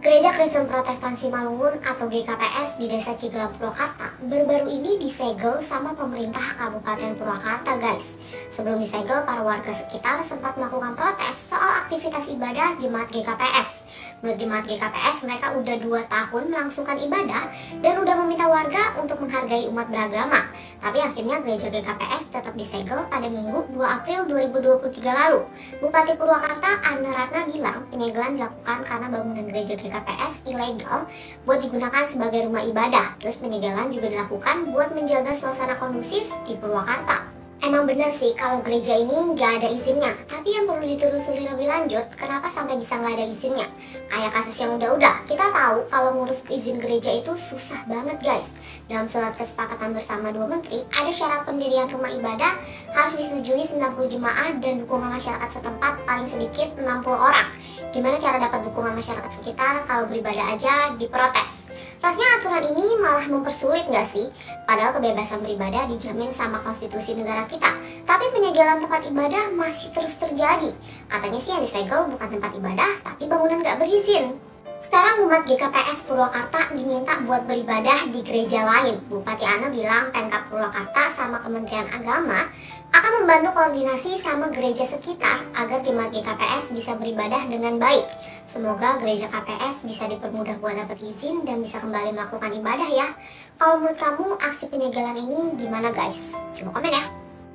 Gereja Kristen Protestan Simalungun atau GKPS di Desa Cigelam, Purwakarta baru-baru ini disegel sama pemerintah Kabupaten Purwakarta, guys. Sebelum disegel, para warga sekitar sempat melakukan protes soal aktivitas ibadah jemaat GKPS. Menurut jemaat GKPS, mereka udah 2 tahun melangsungkan ibadah dan udah meminta warga untuk menghargai umat beragama. Tapi akhirnya gereja GKPS tetap disegel pada Minggu 2 April 2023 lalu. Bupati Purwakarta Anna Ratna bilang penyegelan dilakukan karena bangunan gereja GKPS ilegal buat digunakan sebagai rumah ibadah. Terus penyegelan juga dilakukan buat menjaga suasana kondusif di Purwakarta. Emang bener sih kalau gereja ini nggak ada izinnya, tapi yang perlu ditelusuri lebih lanjut, kenapa sampai bisa nggak ada izinnya? Kayak kasus yang udah-udah, kita tahu kalau ngurus izin gereja itu susah banget, guys. Dalam surat kesepakatan bersama 2 menteri, ada syarat pendirian rumah ibadah harus disetujui 90 jemaah dan dukungan masyarakat setempat paling sedikit 60 orang. Gimana cara dapat dukungan masyarakat sekitar kalau beribadah aja diprotes? Rasanya aturan ini malah mempersulit nggak sih? Padahal kebebasan beribadah dijamin sama konstitusi negara kita. Tapi penyegelan tempat ibadah masih terus terjadi. Katanya sih yang disegel bukan tempat ibadah, tapi bangunan nggak berizin. Sekarang umat GKPS Purwakarta diminta buat beribadah di gereja lain. Bupati Anna bilang Pemkab Purwakarta sama Kementerian Agama akan membantu koordinasi sama gereja sekitar agar jemaat GKPS bisa beribadah dengan baik. Semoga gereja KPS bisa dipermudah buat dapat izin dan bisa kembali melakukan ibadah ya. Kalau menurut kamu aksi penyegelan ini gimana, guys? Coba komen ya.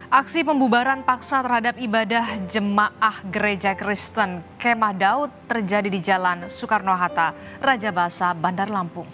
Aksi pembubaran paksa terhadap ibadah jemaah Gereja Kristen Kemah Daud terjadi di Jalan Soekarno-Hatta, Rajabasa, Bandar Lampung.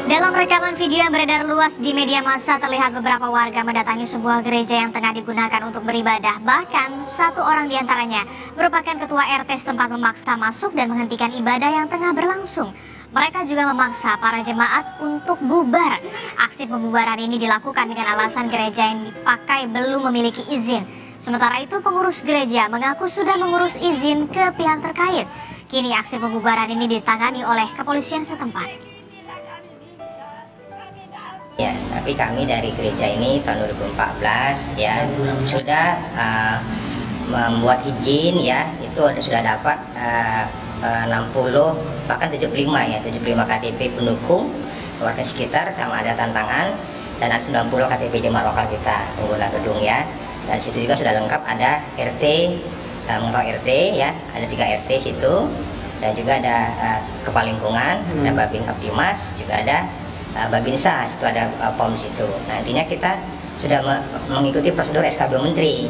Dalam rekaman video yang beredar luas di media massa, terlihat beberapa warga mendatangi sebuah gereja yang tengah digunakan untuk beribadah. Bahkan satu orang diantaranya merupakan ketua RT setempat memaksa masuk dan menghentikan ibadah yang tengah berlangsung. Mereka juga memaksa para jemaat untuk bubar. Aksi pembubaran ini dilakukan dengan alasan gereja yang dipakai belum memiliki izin. Sementara itu pengurus gereja mengaku sudah mengurus izin ke pihak terkait. Kini aksi pembubaran ini ditangani oleh kepolisian setempat. Ya, tapi kami dari gereja ini tahun 2014 ya sudah membuat izin ya, itu sudah dapat 60 bahkan 75 ya, 75 KTP pendukung warga sekitar sama ada tantangan, dan ada 90 KTP jemaat lokal kita pengguna gedung ya. Dan situ juga sudah lengkap, ada RT, mengetok RT ya, ada 3 RT situ, dan juga ada kepala lingkungan, ada Babin Kaptimas, juga ada Babinsa, situ ada POM situ. Nah, intinya kita sudah mengikuti prosedur SK 2 Menteri.